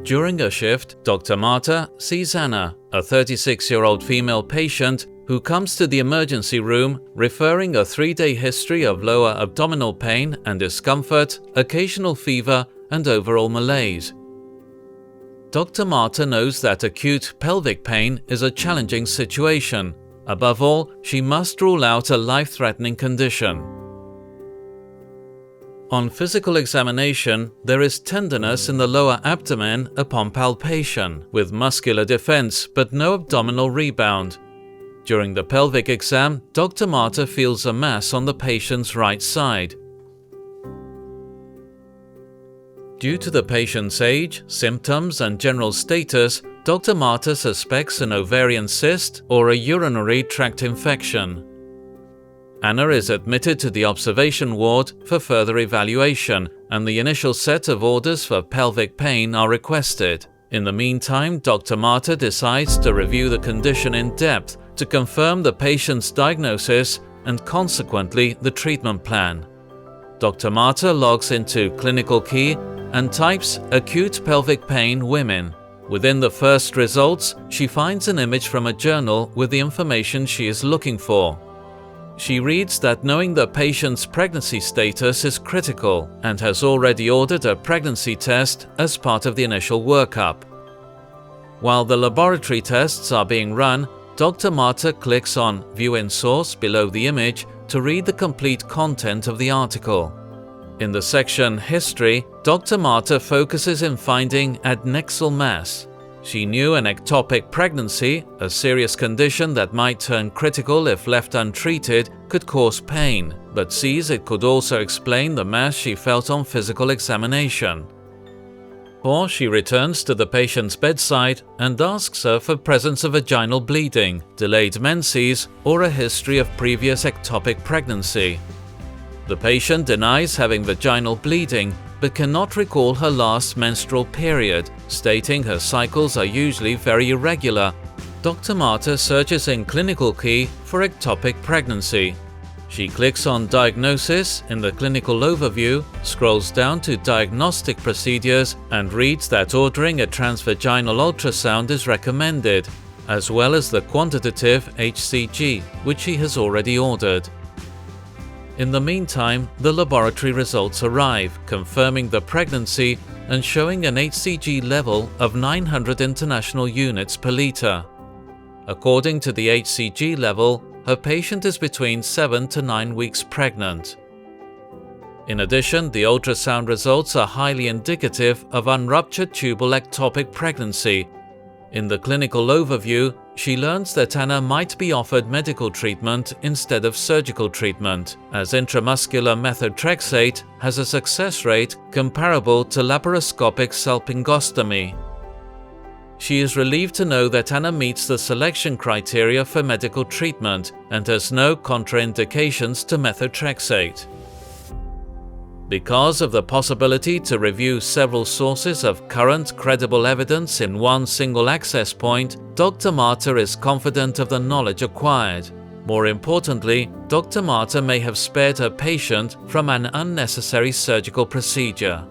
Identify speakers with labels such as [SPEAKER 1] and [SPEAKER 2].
[SPEAKER 1] During a shift, Dr. Marta sees Anna, a 36-year-old female patient who comes to the emergency room referring a 3-day history of lower abdominal pain and discomfort, occasional fever, and overall malaise. Dr. Marta knows that acute pelvic pain is a challenging situation. Above all, she must rule out a life-threatening condition. On physical examination, there is tenderness in the lower abdomen upon palpation, with muscular defense but no abdominal rebound. During the pelvic exam, Dr. Marta feels a mass on the patient's right side. Due to the patient's age, symptoms, and general status, Dr. Marta suspects an ovarian cyst or a urinary tract infection. Anna is admitted to the observation ward for further evaluation, and the initial set of orders for pelvic pain are requested. In the meantime, Dr. Marta decides to review the condition in depth to confirm the patient's diagnosis and consequently the treatment plan. Dr. Marta logs into Clinical Key and types acute pelvic pain women. Within the first results, she finds an image from a journal with the information she is looking for. She reads that knowing the patient's pregnancy status is critical and has already ordered a pregnancy test as part of the initial workup. While the laboratory tests are being run, Dr. Marta clicks on View in Source below the image to read the complete content of the article. In the section History, Dr. Marta focuses in finding adnexal mass. She knew an ectopic pregnancy, a serious condition that might turn critical if left untreated, could cause pain, but sees it could also explain the mass she felt on physical examination. Or she returns to the patient's bedside and asks her for presence of vaginal bleeding, delayed menses, or a history of previous ectopic pregnancy. The patient denies having vaginal bleeding, but cannot recall her last menstrual period, stating her cycles are usually very irregular. Dr. Marta searches in Clinical Key for ectopic pregnancy. She clicks on Diagnosis in the clinical overview, scrolls down to Diagnostic Procedures, and reads that ordering a transvaginal ultrasound is recommended, as well as the quantitative HCG, which she has already ordered. In the meantime, the laboratory results arrive, confirming the pregnancy and showing an HCG level of 900 international units per litre. According to the HCG level, her patient is between 7 to 9 weeks pregnant. In addition, the ultrasound results are highly indicative of unruptured tubal ectopic pregnancy. In the clinical overview, she learns that Anna might be offered medical treatment instead of surgical treatment, as intramuscular methotrexate has a success rate comparable to laparoscopic salpingostomy. She is relieved to know that Anna meets the selection criteria for medical treatment and has no contraindications to methotrexate. Because of the possibility to review several sources of current credible evidence in one single access point, Dr. Marta is confident of the knowledge acquired. More importantly, Dr. Marta may have spared her patient from an unnecessary surgical procedure.